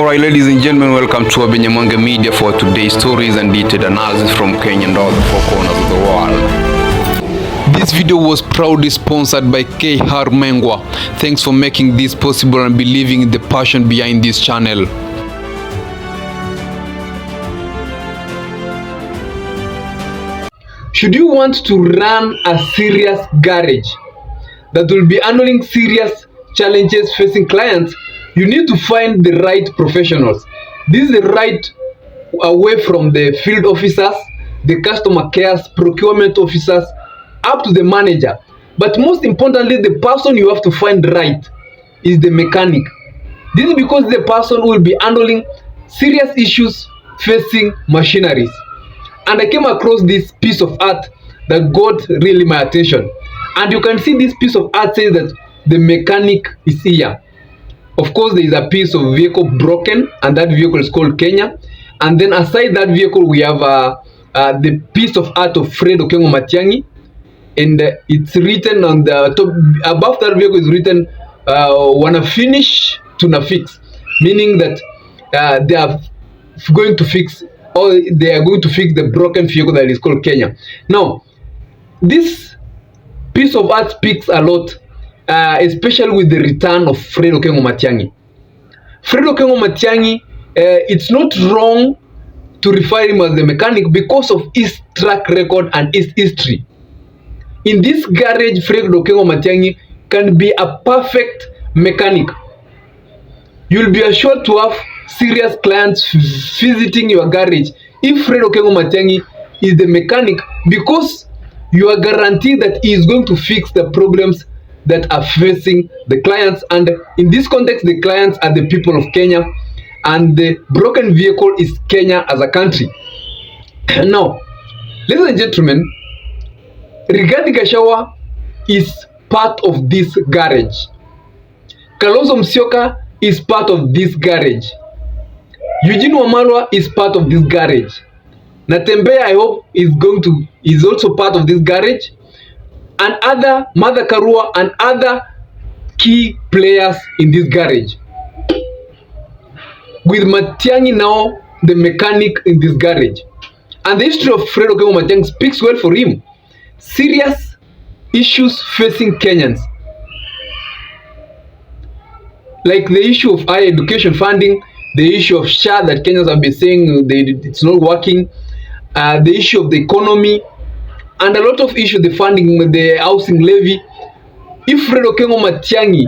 Alright, ladies and gentlemen, welcome to Matiangi Media for today's stories and detailed analysis from Kenya and all the four corners of the world. This video was proudly sponsored by KR Mengwa. Thanks for making this possible and believing in the passion behind this channel. Should you want to run a serious garage that will be handling serious challenges facing clients, you need to find the right professionals. This is the right away from the field officers, the customer cares, procurement officers, up to the manager. But most importantly, the person you have to find right is the mechanic. This is because the person who will be handling serious issues facing machineries. And I came across this piece of art that got really my attention. And you can see this piece of art says that the mechanic is here. Of course, there is a piece of vehicle broken, and that vehicle is called Kenya. And then aside that vehicle, we have the piece of art of Fred Okengo Matiangi, and it's written on the top. Above that vehicle is written "Wanna finish tuna fix," meaning that they are going to fix, or they are going to fix the broken vehicle that is called Kenya. Now, this piece of art speaks a lot. Especially with the return of Fred Okengo Matiangi. Fred Okengo Matiangi, it's not wrong to refer him as the mechanic because of his track record and his history. In this garage, Fred Okengo Matiangi can be a perfect mechanic. You'll be assured to have serious clients visiting your garage if Fred Okengo Matiangi is the mechanic, because you are guaranteed that he is going to fix the problems that are facing the clients. And in this context, the clients are the people of Kenya, and the broken vehicle is Kenya as a country. Now, ladies and gentlemen, Rigathi Gachagau is part of this garage. Kalonzo is part of this garage. Eugene Wamalwa is part of this garage. Natembeya, I hope, is also part of this garage. And other Mother Karua and other key players in this garage. With Matiangi now the mechanic in this garage. And the history of Fred Okengo Matiangi speaks well for him. Serious issues facing Kenyans, like the issue of higher education funding, the issue of SHA that Kenyans have been saying it's not working, the issue of the economy, and a lot of issues, the funding, the housing levy. If Fred Okengo Matiangi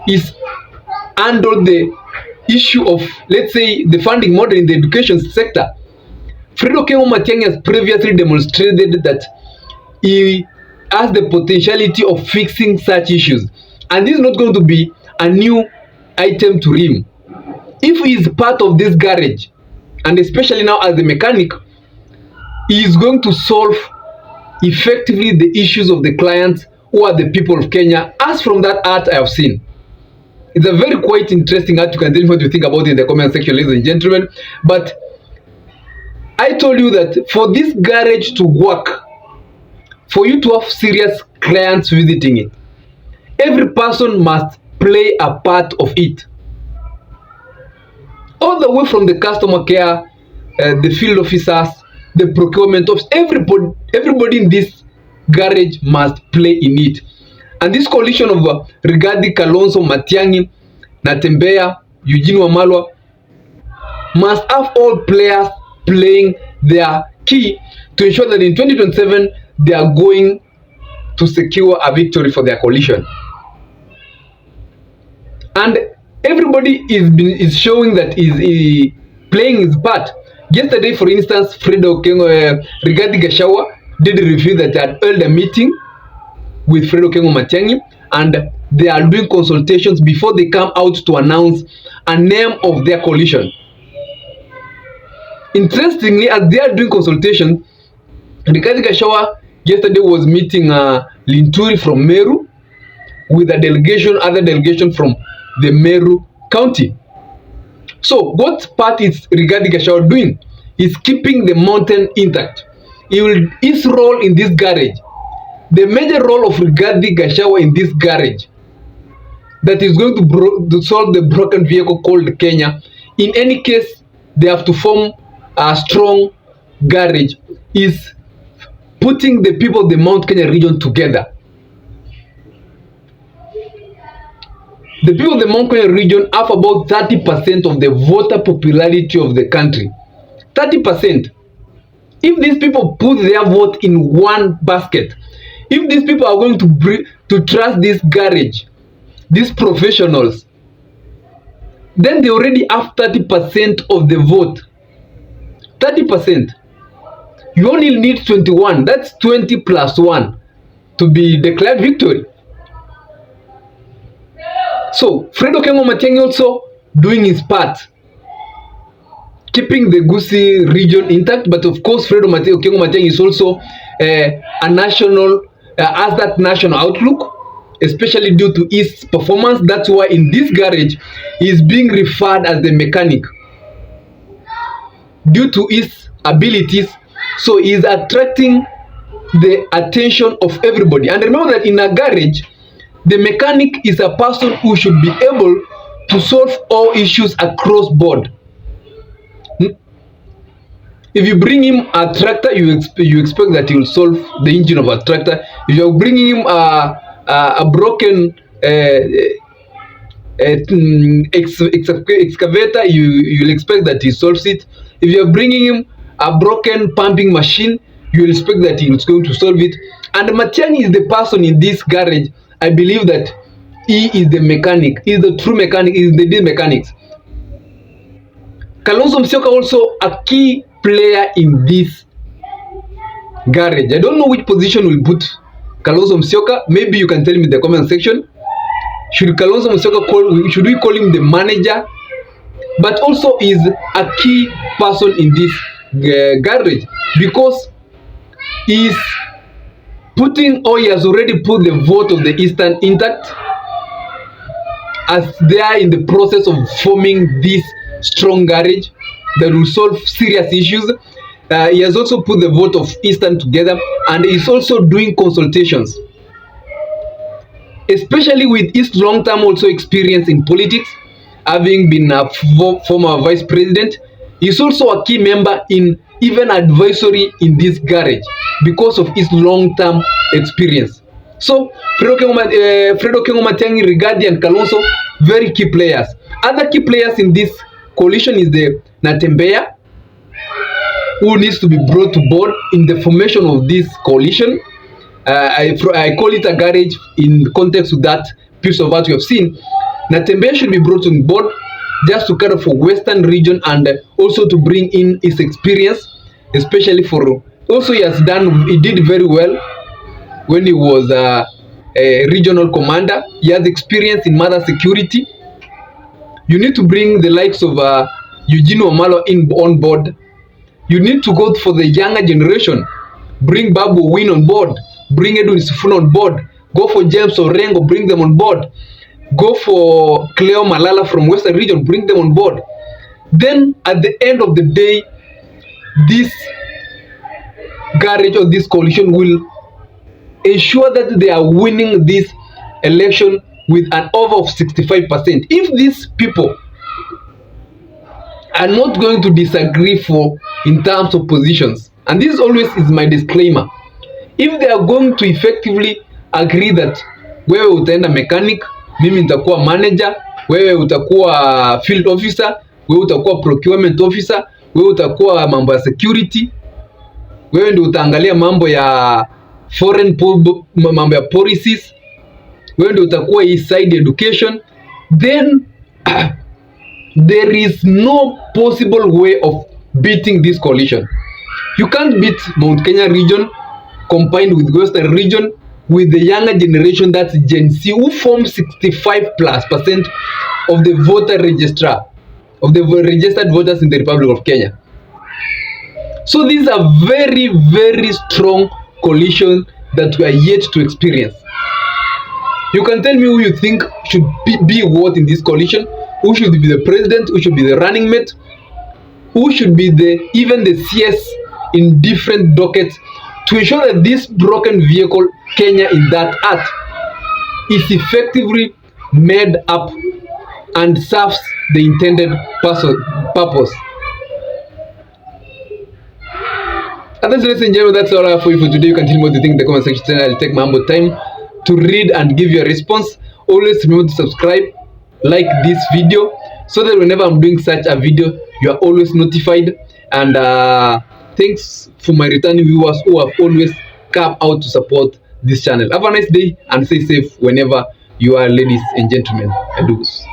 is handled the issue of, let's say, the funding model in the education sector, Fred Okengo Matiangi has previously demonstrated that he has the potentiality of fixing such issues. And this is not going to be a new item to him. If he is part of this garage, and especially now as a mechanic, he is going to solve effectively the issues of the clients who are the people of Kenya, as from that art I have seen. It's a very quite interesting art. You can tell me what you think about it in the comment section, ladies and gentlemen. But I told you that for this garage to work, for you to have serious clients visiting it, every person must play a part of it. All the way from the customer care, the field officers, the procurement of everybody in this garage must play in it. And this coalition of Rigathi, Kalonzo, Matiangi, Natembeya, Eugene Wamalwa must have all players playing their key to ensure that in 2027 they are going to secure a victory for their coalition. And everybody is showing that is playing his part. Yesterday, for instance, Rigathi Gachagau did reveal that they had held a meeting with Fred Okengo Matiangi, and they are doing consultations before they come out to announce a name of their coalition. Interestingly, as they are doing consultation, Rigathi Gachagau yesterday was meeting Linturi from Meru with other delegation from the Meru County. So what part is Rigathi Gachagau doing? Is keeping the mountain intact. His role in this garage, the major role of Rigathi Gachagau in this garage that is going to solve the broken vehicle called Kenya. In any case, they have to form a strong garage, is putting the people of the Mount Kenya region together. The people of the Mount Kenya region have about 30% of the voter popularity of the country. 30%. If these people put their vote in one basket, if these people are going to trust this garage, these professionals, then they already have 30% of the vote. 30%. You only need 21. That's 20 plus 1 to be declared victory. So Fred Okengo Matiangi also doing his part, keeping the Gusii region intact. But of course, Fred Okengo Matiangi is also a national, has that national outlook, especially due to his performance. That's why in this garage, he is being referred as the mechanic due to his abilities. So he is attracting the attention of everybody. And remember that in a garage, the mechanic is a person who should be able to solve all issues across board. If you bring him a tractor, you expect that he will solve the engine of a tractor. If you are bringing him a broken excavator, you'll expect that he solves it. If you are bringing him a broken pumping machine, you will expect that he is going to solve it. And Matiangi is the person in this garage. I believe that he is the mechanic. He is the true mechanic. He is the mechanics. Kalonzo Musyoka also a key player in this garage. I don't know which position will put Kalonzo Musyoka. Maybe you can tell me in the comment section. Should Kalonzo Musyoka should we call him the manager? But also is a key person in this garage, because he is putting, or he has already put the vote of the Eastern intact, as they are in the process of forming this strong garage that will solve serious issues. He has also put the vote of Eastern together, and is also doing consultations, especially with his long-term also experience in politics, having been a former vice president. He's also a key member in even advisory in this garage because of his long-term experience. So Fred Okengo Matiangi, Rigathi and Kalonzo, very key players. Other key players in this coalition is the Natembeya, who needs to be brought to board in the formation of this coalition. I call it a garage in context of that piece of art we have seen. Natembeya should be brought on board just to kind of for Western region, and also to bring in his experience, especially for, also he did very well when he was a regional commander. He has experience in mother security. You need to bring the likes of Eugene Wamalwa on board. You need to go for the younger generation. Bring Babu Owino on board. Bring Edwin Sifuna on board. Go for James Orengo, bring them on board. Go for Cleo Malala from Western region, bring them on board. Then at the end of the day, this garage or this coalition will ensure that they are winning this election with an over of 65%. If these people are not going to disagree in terms of positions, and this always is my disclaimer, if they are going to effectively agree that wewe utaenda mechanic, mimi nitakuwa manager, wewe utakuwa field officer, wewe utakuwa procurement officer, wewe utakuwa mambo ya security, wewe ndio utaangalia mambo ya foreign mambo ya policies, wewe ndio utakuwa inside education, then there is no possible way of beating this coalition. You can't beat Mount Kenya region combined with Western region with the younger generation, that's Gen Z, who forms 65+% of the voter registrar, of the registered voters in the Republic of Kenya. So these are very, very strong coalition that we are yet to experience. You can tell me who you think should be what in this coalition, who should be the president, who should be the running mate, who should be even the CS in different dockets, to ensure that this broken vehicle Kenya in that act is effectively made up and serves the intended purpose. And that's, ladies and gentlemen, that's all I have for you for today. You can tell me what you think in the comment section. I'll take my humble time to read and give you a response. Always remember to subscribe, like this video, so that whenever I'm doing such a video, you are always notified. And thanks for my returning viewers who have always come out to support this channel. Have a nice day and stay safe whenever you are, ladies and gentlemen. Adios.